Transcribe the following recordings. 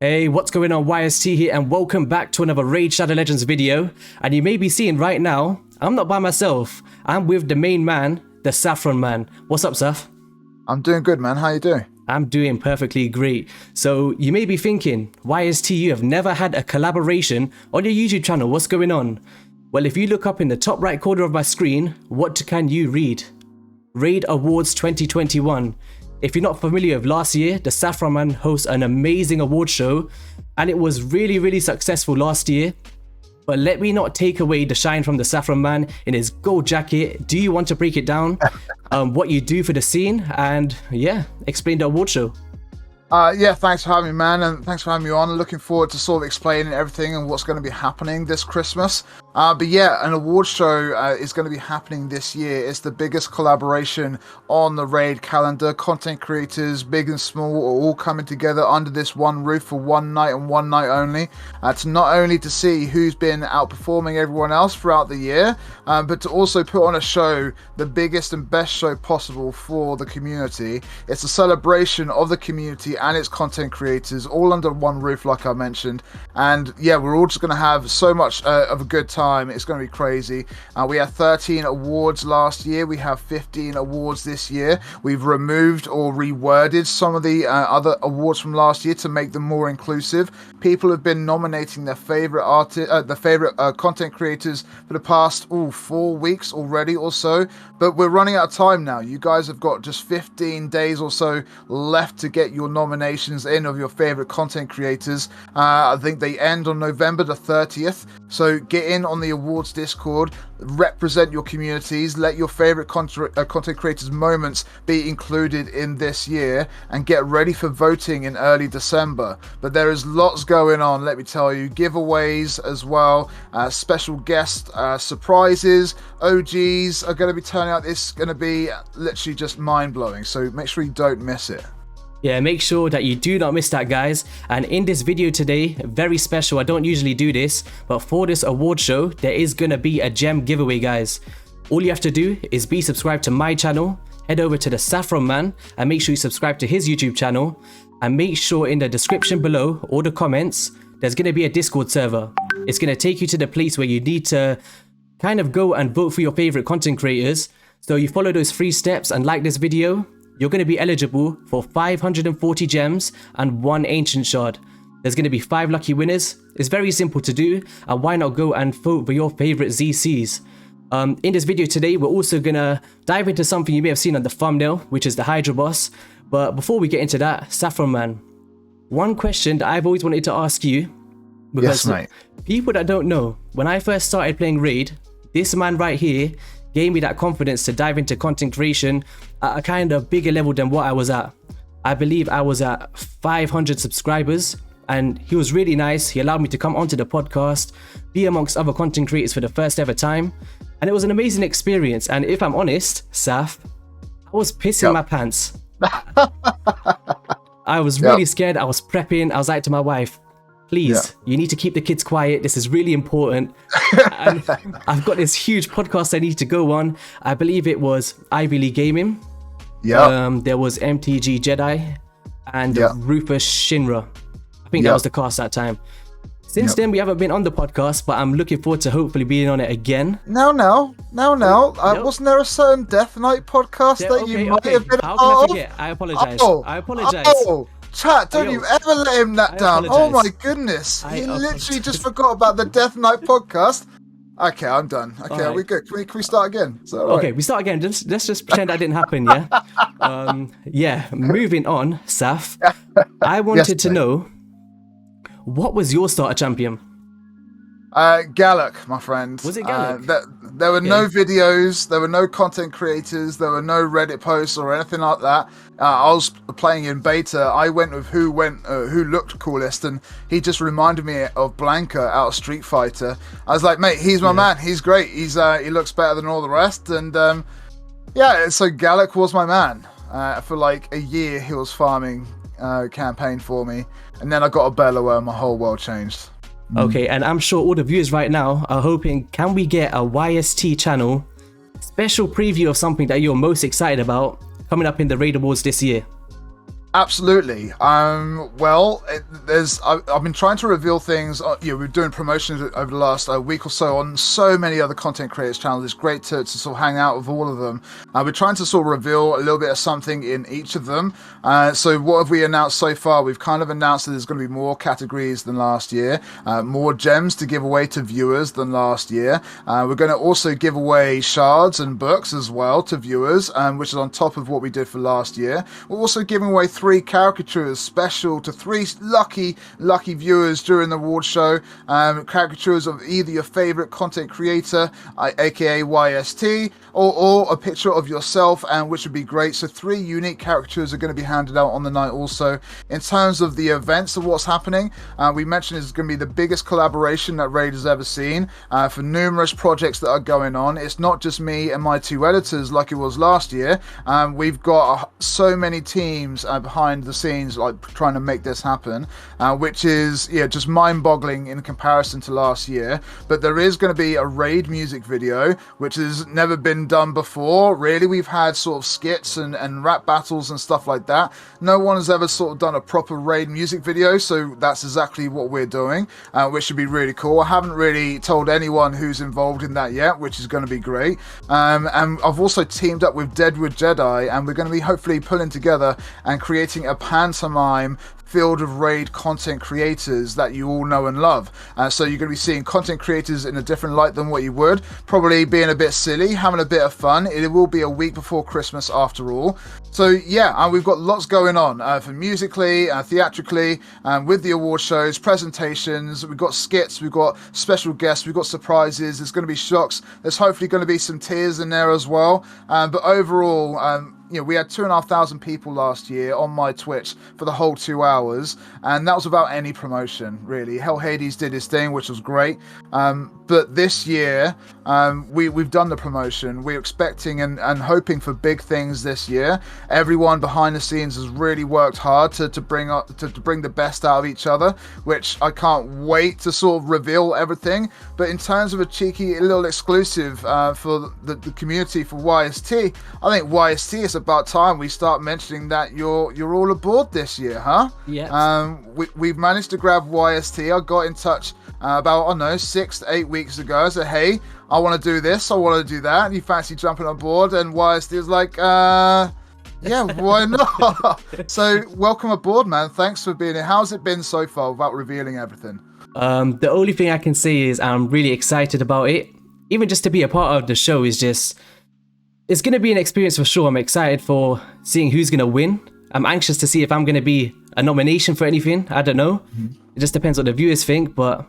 Hey, what's going on? YST here, and welcome back to another Raid Shadow Legends video. And you may be seeing right now, I'm not by myself. I'm with the main man, the Saffron man. What's up, Saf? I'm doing good, man. How you doing? I'm doing perfectly great. So you may be thinking, YST, you have never had a collaboration on your YouTube channel. What's going on? Well, if you look up in the top right corner of my screen, what can you read? Raid Awards 2021. If you're not familiar with last year, the Saffron man hosts an amazing award show, and it was really successful last year. But let me not take away the shine from the Saffron man in his gold jacket. Do you want to break it down? What you do for the scene, and yeah, explain the award show. Yeah, thanks for having me, man, and thanks for having me on. Looking forward to sort of explaining everything and what's going to be happening this Christmas. But yeah, an award show is going to be happening this year. It's the biggest collaboration on the Raid calendar. Content creators, big and small, are all coming together under this one roof for one night and one night only. To not only to see who's been outperforming everyone else throughout the year, but to also put on a show, the biggest and best show possible for the community. It's a celebration of the community and its content creators, all under one roof, like I mentioned. And yeah, we're all just going to have so much of a good time. It's going to be crazy. We had 13 awards last year. We have 15 awards this year. We've removed or reworded some of the other awards from last year to make them more inclusive. People have been nominating their favorite content creators for the past 4 weeks already or so. But we're running out of time now. You guys have got just 15 days or so left to get your nominations in of your favorite content creators. I think they end on November the 30th. So get in on the awards Discord, represent your communities, let your favorite content creators' moments be included in this year, and get ready for voting in early December. But there is lots going on, let me tell you. Giveaways as well, special guest surprises, OGs are going to be turning out. It's going to be literally just mind-blowing, so make sure you don't miss it. Yeah, make sure that you do not miss that, guys. And in this video today, very special, I don't usually do this, but for this award show, there is gonna be a gem giveaway, guys. All you have to do is be subscribed to my channel, head over to the Saffron man, and make sure you subscribe to his YouTube channel, and make sure in the description below, or the comments, there's gonna be a Discord server. It's gonna take you to the place where you need to kind of go and vote for your favorite content creators. So you follow those 3 steps and like this video, you're going to be eligible for 540 gems and 1 ancient shard. There's going to be 5 lucky winners. It's very simple to do, and why not go and vote for your favorite ZCs. In this video today, we're also going to dive into something you may have seen on the thumbnail, which is the Hydra boss. But before we get into that, Saffron man, one question that I've always wanted to ask you, because people that don't know, when I first started playing Raid, this man right here gave me that confidence to dive into content creation at a kind of bigger level than what I was at. I believe I was at 500 subscribers, and he was really nice. He allowed me to come onto the podcast, be amongst other content creators for the first ever time, and it was an amazing experience. And if I'm honest, Saf, I was pissing my pants. I was really scared. I was prepping. I was like to my wife, please, you need to keep the kids quiet. This is really important. And I've got this huge podcast I need to go on. I believe it was Ivy League Gaming. There was MTG Jedi and Rufus Shinra. I think that was the cast that time. Since then, we haven't been on the podcast, but I'm looking forward to hopefully being on it again. No. Wasn't there a certain Death Knight podcast that you might have been How can I forget? I apologize. I apologize. Chat, don't you ever let him that down. Oh my goodness. He literally just forgot about the Death Knight podcast. Okay, I'm done. Okay, are we good? Can we start again? Okay, we start again. Let's just pretend that didn't happen, yeah? Moving on, Saf. I wanted to know, what was your starter champion? Galak, my friend. Was it Galak? There were no videos, there were no content creators, there were no Reddit posts or anything like that. I was playing in beta. I went with who looked coolest, and he just reminded me of Blanca out of Street Fighter. I was like, mate, he's my man. He's great. He looks better than all the rest. And so Galak was my man. For like a year, he was farming campaign for me, and then I got a bellower, and my whole world changed. Okay, and I'm sure all the viewers right now are hoping, can we get a YST channel special preview of something that you're most excited about coming up in the Raid Awards this year? Absolutely. Well, I've been trying to reveal things. We're doing promotions over the last week or so on so many other content creators' channels. It's great to sort of hang out with all of them. We're trying to sort of reveal a little bit of something in each of them. So what have we announced so far? We've kind of announced that there's going to be more categories than last year, more gems to give away to viewers than last year. We're going to also give away shards and books as well to viewers, which is on top of what we did for last year. We're also giving away 3 caricatures special to 3 lucky viewers during the award show. Caricatures of either your favorite content creator, aka YST, or a picture of yourself, and which would be great. So 3 unique caricatures are going to be handed out on the night. Also, in terms of the events of what's happening, we mentioned it's going to be the biggest collaboration that Raid has ever seen, for numerous projects that are going on. It's not just me and my 2 editors like it was last year. We've got so many teams behind the scenes, like trying to make this happen, which is just mind-boggling in comparison to last year. But there is going to be a Raid music video, which has never been done before. Really, we've had sort of skits and rap battles and stuff like that. No one has ever sort of done a proper Raid music video, so that's exactly what we're doing, which should be really cool. I haven't really told anyone who's involved in that yet, which is going to be great. And I've also teamed up with Deadwood Jedi, and we're going to be hopefully pulling together and creating a pantomime field of Raid content creators that you all know and love. So you're going to be seeing content creators in a different light than what you would, probably being a bit silly, having a bit of fun. It will be a week before Christmas after all. So yeah, we've got lots going on for musically, theatrically, with the award shows, presentations, we've got skits, we've got special guests, we've got surprises, there's going to be shocks, there's hopefully going to be some tears in there as well. But overall, we had 2,500 people last year on my Twitch for the whole 2 hours, and that was without any promotion, really. Hell Hades did his thing, which was great. But this year, we've done the promotion. We're expecting and hoping for big things this year. Everyone behind the scenes has really worked hard to bring the best out of each other, which I can't wait to sort of reveal everything. But in terms of a cheeky little exclusive for the community for YST, I think YST is about time we start mentioning that you're all aboard this year, huh? Yeah. We've managed to grab YST. I got in touch about, I don't know, 6 to 8 weeks ago. I said, hey, I want to do this, I want to do that, and you fancy jumping on board? And YST is like, yeah, why not? So welcome aboard, man. Thanks for being here. How's it been so far without revealing everything? The only thing I can say is I'm really excited about it. Even just to be a part of the show is just, it's going to be an experience for sure. I'm excited for seeing who's going to win. I'm anxious to see if I'm going to be a nomination for anything. I don't know. It just depends what the viewers think, but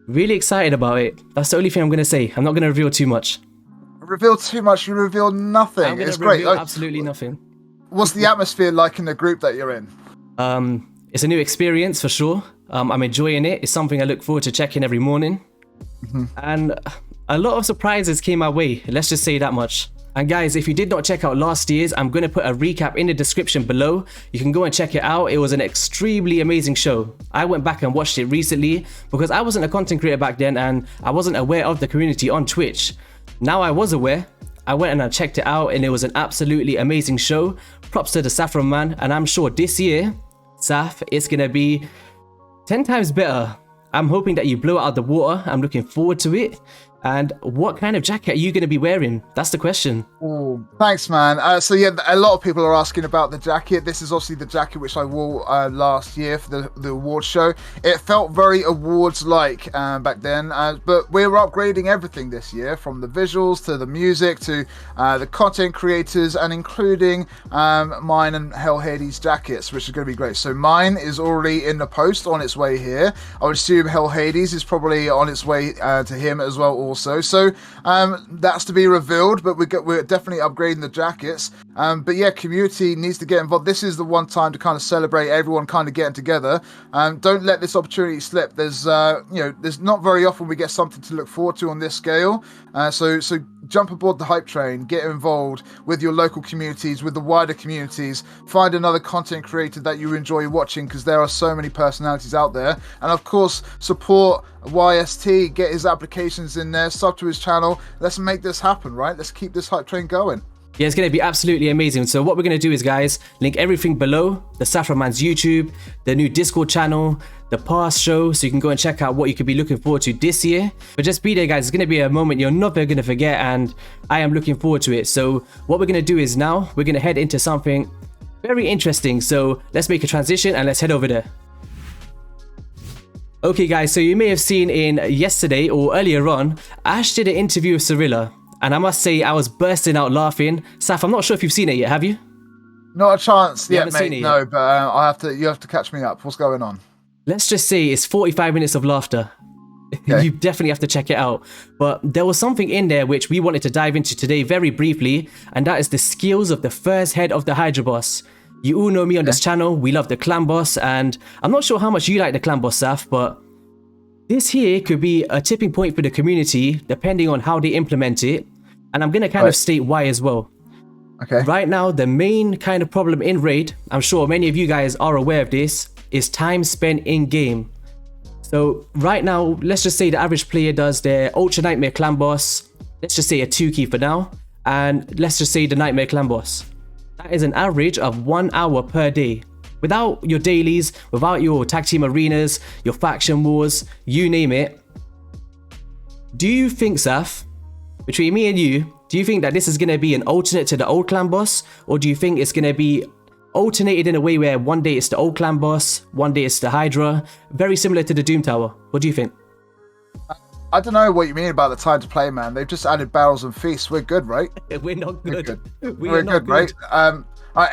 really excited about it. That's the only thing I'm going to say. I'm not going to reveal too much. Reveal too much, you reveal nothing. It's great. Absolutely nothing. What's the atmosphere like in the group that you're in? It's a new experience for sure. I'm enjoying it. It's something I look forward to checking every morning. And a lot of surprises came my way. Let's just say that much. And guys, if you did not check out last year's, I'm going to put a recap in the description below. You can go and check it out. It was an extremely amazing show. I went back and watched it recently because I wasn't a content creator back then and I wasn't aware of the community on Twitch. Now I was aware. I went and I checked it out and it was an absolutely amazing show. Props to the Saffron man, and I'm sure this year, Saff, it's going to be 10 times better. I'm hoping that you blow it out of the water. I'm looking forward to it. And what kind of jacket are you going to be wearing? That's the question. Oh, thanks, man. So yeah, a lot of people are asking about the jacket. This is obviously the jacket which I wore last year for the award show. It felt very awards-like back then, but we're upgrading everything this year, from the visuals to the music to the content creators, and including mine and Hell Hades jackets, which is going to be great. So mine is already in the post on its way here. I would assume Hell Hades is probably on its way to him as well. Also, so that's to be revealed, but we're definitely upgrading the jackets. But yeah, community needs to get involved. This is the one time to kind of celebrate everyone kind of getting together. Don't let this opportunity slip. There's there's not very often we get something to look forward to on this scale. So jump aboard the hype train, get involved with your local communities, with the wider communities. Find another content creator that you enjoy watching, because there are so many personalities out there. And of course, support YST, get his applications in there, sub to his channel. Let's make this happen, right? Let's keep this hype train going. Yeah, it's going to be absolutely amazing. So what we're going to do is, guys, link everything below. The Saffron Man's YouTube, the new Discord channel, the past show, so you can go and check out what you could be looking forward to this year. But just be there, guys. It's going to be a moment you're never going to forget, and I am looking forward to it. So what we're going to do is now we're going to head into something very interesting. So let's make a transition and let's head over there. Okay, guys, so you may have seen in yesterday or earlier on, Ash did an interview with Cirilla. And I must say, I was bursting out laughing. Saf, I'm not sure if you've seen it yet, have you? Not a chance yet, seen mate. it No, yet? but you have to catch me up. What's going on? Let's just say it's 45 minutes of laughter. Okay. You definitely have to check it out. But there was something in there which we wanted to dive into today very briefly, and that is the skills of the first head of the Hydra boss. You all know me on this channel. We love the clan boss, and I'm not sure how much you like the clan boss, Saf, but this here could be a tipping point for the community depending on how they implement it, and I'm going to kind of state why as well. Okay. Right now, the main kind of problem in Raid, I'm sure many of you guys are aware of this, is time spent in-game. So right now, let's just say the average player does their Ultra Nightmare Clan Boss, let's just say a 2 key for now, and let's just say the Nightmare Clan Boss. That is an average of 1 hour per day. Without your dailies, without your tag team arenas, your faction wars, you name it. Do you think, Saf, between me and you, do you think that this is going to be an alternate to the old clan boss? Or do you think it's going to be alternated in a way where one day it's the old clan boss, one day it's the Hydra, very similar to the Doom Tower? What do you think? I don't know what you mean about the time to play, man. They've just added barrels and feasts. We're good, right? We're not good. We're good, right?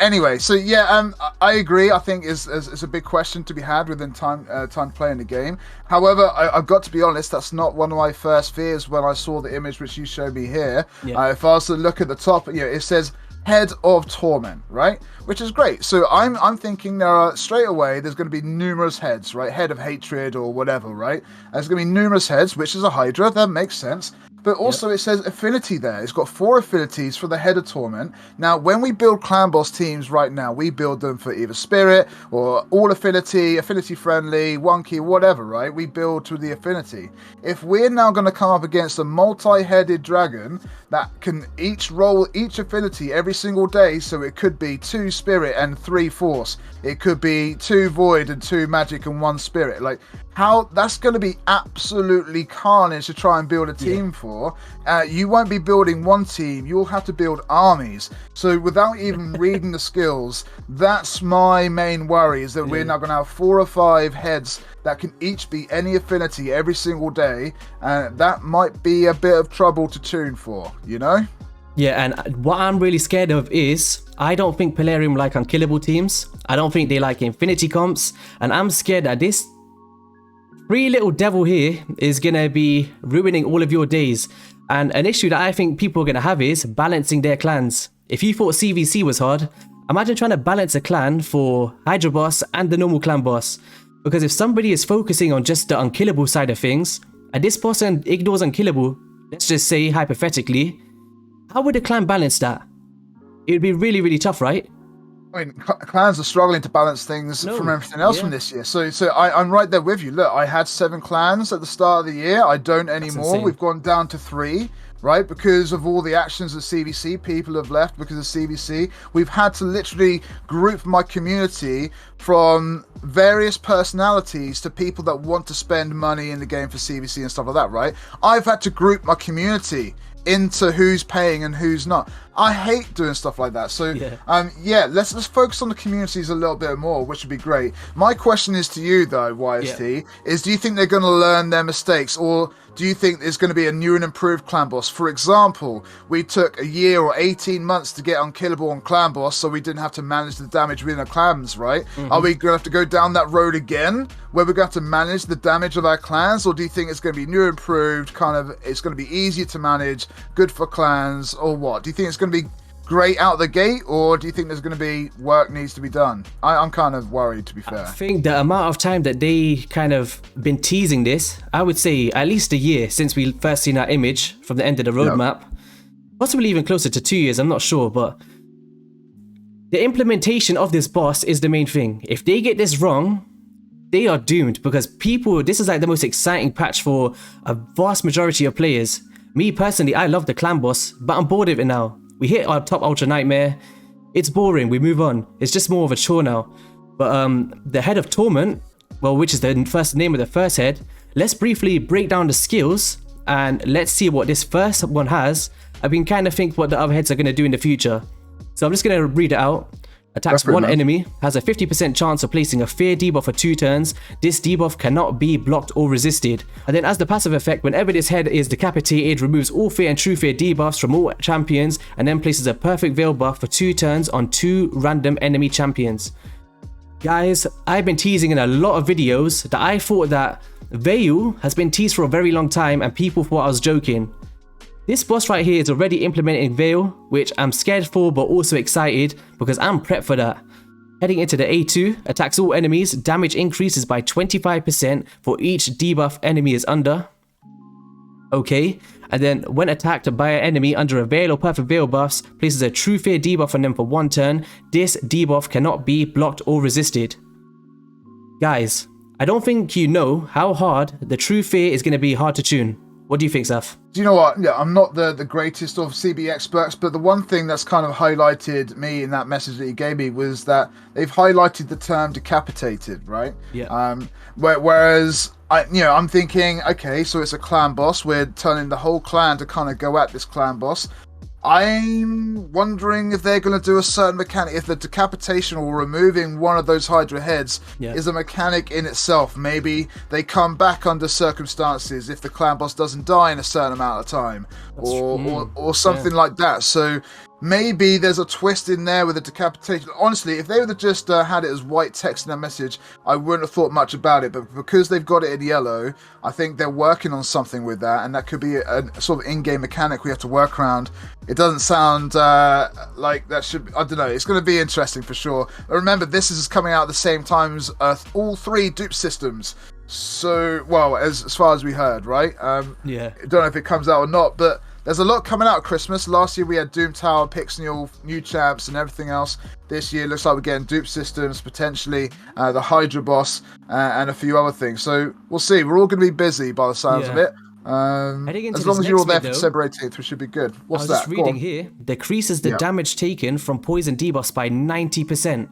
Anyway, so yeah, I agree. I think it's a big question to be had within time playing the game. However, I've got to be honest, that's not one of my first fears when I saw the image which you showed me here. Yeah. If I was to look at the top, it says Head of Torment, right? Which is great. So I'm thinking straight away there's going to be numerous heads, right? Head of Hatred or whatever, right? There's going to be numerous heads, which is a Hydra. That makes sense. But also it says affinity there. It's got 4 affinities for the Head of Torment. Now, when we build clan boss teams right now, we build them for either spirit or all affinity, affinity friendly, 1 key, whatever, right? We build to the affinity. If we're now going to come up against a multi-headed dragon that can each roll each affinity every single day, so it could be 2 spirit and 3 force. It could be 2 void and 2 magic and 1 spirit. Like, how that's going to be absolutely carnage to try and build a team for. You won't be building one team, you'll have to build armies. So without even reading the skills, that's my main worry, is that we're now going to have 4 or 5 heads that can each be any affinity every single day, and that might be a bit of trouble to tune for, you know? Yeah, and what I'm really scared of is, I don't think Pelarium like unkillable teams. I don't think they like infinity comps, and I'm scared that this free little devil here is going to be ruining all of your days. And an issue that I think people are going to have is balancing their clans. If you thought CVC was hard, imagine trying to balance a clan for Hydra boss and the normal clan boss. Because if somebody is focusing on just the unkillable side of things, and this person ignores unkillable, let's just say hypothetically, how would a clan balance that? It would be really, really tough, right? I mean, clans are struggling to balance things from everything else from this year. So I'm right there with you. Look, I had 7 clans at the start of the year. I don't anymore. We've gone down to 3, right? Because of all the actions of CVC, people have left because of CVC. We've had to literally group my community from various personalities to people that want to spend money in the game for CVC and stuff like that, right? I've had to group my community into who's paying and who's not. I hate doing stuff like that. So let's focus on the communities a little bit more, which would be great. My question is to you though, YST, is do you think they're going to learn their mistakes, or do you think there's going to be a new and improved clan boss? For example, we took a year or 18 months to get unkillable on clan boss, so we didn't have to manage the damage within our clans, right? Are we going to have to go down that road again, where we're going to have to manage the damage of our clans, or do you think it's going to be new, improved, it's going to be easier to manage, good for clans, or what? Do you think it's going to be great out the gate, or do you think there's going to be work needs to be done? I'm kind of worried, to be fair. I think the amount of time that they kind of been teasing this, I would say at least a year since we first seen that image from the end of the roadmap. Possibly even closer to 2 years, I'm not sure, but the implementation of this boss is the main thing. If they get this wrong, they are doomed, because this is like the most exciting patch for a vast majority of players. Me personally, I love the clan boss, but I'm bored of it now. We hit our top Ultra Nightmare. It's boring, we move on. It's just more of a chore now. But the Head of Torment, well, which is the first name of the first head, let's briefly break down the skills and let's see what this first one has. I can kind of think what the other heads are going to do in the future. So I'm just going to read it out. Attacks one enemy, has a 50% chance of placing a fear debuff for 2 turns. This debuff cannot be blocked or resisted. And then as the passive effect, whenever this head is decapitated, removes all fear and true fear debuffs from all champions and then places a perfect veil buff for 2 turns on 2 random enemy champions. Guys, I've been teasing in a lot of videos that I thought that Veil has been teased for a very long time and people thought I was joking. This boss right here is already implementing Veil, which I'm scared for but also excited because I'm prepped for that. Heading into the A2, attacks all enemies, damage increases by 25% for each debuff enemy is under. Okay, and then when attacked by an enemy under a Veil or Perfect Veil buffs, places a True Fear debuff on them for 1 turn. This debuff cannot be blocked or resisted. Guys, I don't think you know how hard the True Fear is going to be hard to tune. What do you think, Saf? Do you know what? Yeah, I'm not the greatest of CB experts, but the one thing that's kind of highlighted me in that message that you gave me was that they've highlighted the term decapitated, right? Yeah. Whereas I'm thinking, okay, so it's a clan boss. We're turning the whole clan to kind of go at this clan boss. I'm wondering if they're going to do a certain mechanic, if the decapitation or removing one of those Hydra heads is a mechanic in itself. Maybe they come back under circumstances if the clan boss doesn't die in a certain amount of time, or something like that. So maybe there's a twist in there with the decapitation. Honestly, if they would have just had it as white text in their message, I wouldn't have thought much about it. But because they've got it in yellow, I think they're working on something with that, and that could be a sort of in-game mechanic we have to work around. It doesn't sound like that should be, I don't know, it's going to be interesting for sure. But remember, this is coming out at the same time as all 3 dupe systems. So, well, as far as we heard, right? Yeah. I don't know if it comes out or not, but there's a lot coming out at Christmas. Last year we had Doom Tower, Pixnial, new champs, and everything else. This year looks like we're getting dupe systems, potentially the Hydra boss, and a few other things. So we'll see. We're all going to be busy by the sounds of it. As long as you're all there for December 18th, we should be good. What's that? I was just reading here. Decreases the damage taken from poison debuffs by 90%.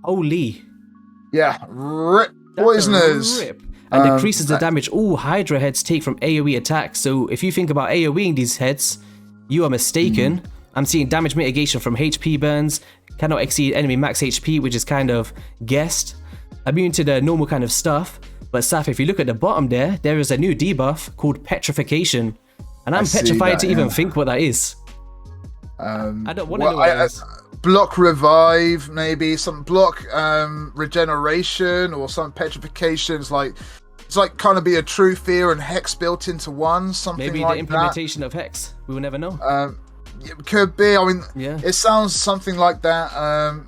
Holy. Yeah. Rip poisoners. Rip. And decreases the damage all Hydra heads take from AoE attacks. So if you think about AoEing these heads, you are mistaken. I'm seeing damage mitigation from HP burns, cannot exceed enemy max HP, which is kind of guessed. Immune to the normal kind of stuff. But Saf, if you look at the bottom there is a new debuff called Petrification. And I'm petrified to even think what that is. I don't want to know what it is. Block revive, maybe some block regeneration, or some petrifications. It's like kind of be a true fear and hex built into one. Something maybe like the implementation of hex. We will never know. It could be. I mean, it sounds something like that.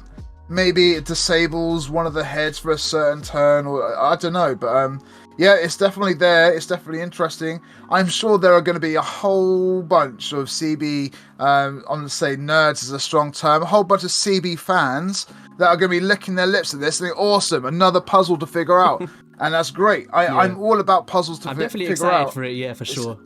Maybe it disables one of the heads for a certain turn, or I don't know. But yeah, it's definitely there. It's definitely interesting. I'm sure there are going to be a whole bunch of CB, I'm going to say nerds is a strong term, a whole bunch of CB fans that are going to be licking their lips at this and think, awesome, another puzzle to figure out. And that's great. I'm all about puzzles to figure out. I'm definitely excited for it, for sure.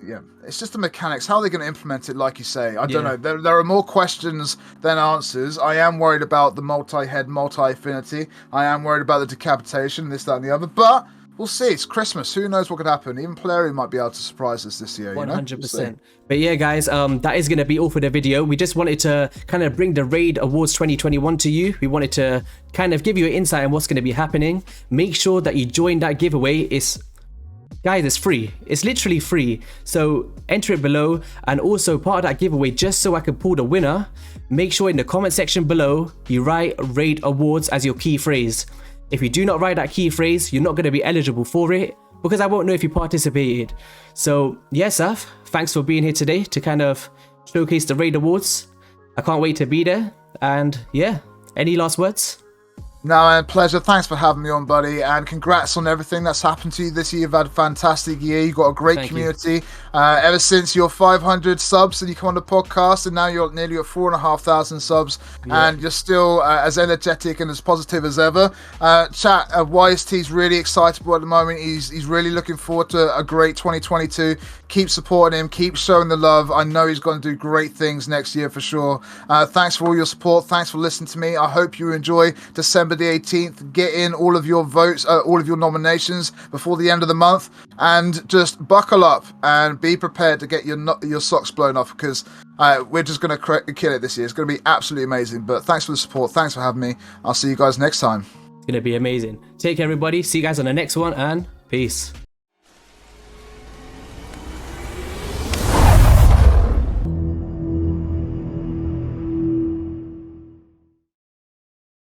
It's just the mechanics. How are they going to implement it, like you say? I don't know. There are more questions than answers. I am worried about the multi-head, multi-affinity. I am worried about the decapitation, this, that, and the other. But we'll see. It's Christmas. Who knows what could happen? Even Polari might be able to surprise us this year. 100%. We'll but yeah, guys, that is going to be all for the video. We just wanted to kind of bring the Raid Awards 2021 to you. We wanted to kind of give you an insight on what's going to be happening. Make sure that you join that giveaway. Guys, it's free. It's literally free. So enter it below. And also part of that giveaway, just so I can pull the winner, make sure in the comment section below, you write Raid Awards as your key phrase. If you do not write that key phrase, you're not going to be eligible for it, because I won't know if you participated. So yeah, Saf, thanks for being here today to kind of showcase the Raid Awards. I can't wait to be there. And yeah, any last words? No, man, pleasure. Thanks for having me on, buddy. And congrats on everything that's happened to you this year. You've had a fantastic year. You've got a great community. Ever since your 500 subs and you come on the podcast, and now you're nearly at 4,500 subs, and you're still as energetic and as positive as ever. Chat, YST's really excitable at the moment. He's really looking forward to a great 2022. Keep supporting him, keep showing the love. I know he's going to do great things next year for sure. Thanks for all your support. Thanks for listening to me. I hope you enjoy December the 18th. Get in all of your votes, all of your nominations before the end of the month, and just buckle up and be prepared to get your socks blown off, because we're just going to kill it this year. It's going to be absolutely amazing. But thanks for the support. Thanks for having me. I'll see you guys next time. It's going to be amazing. Take care, everybody. See you guys on the next one, and peace.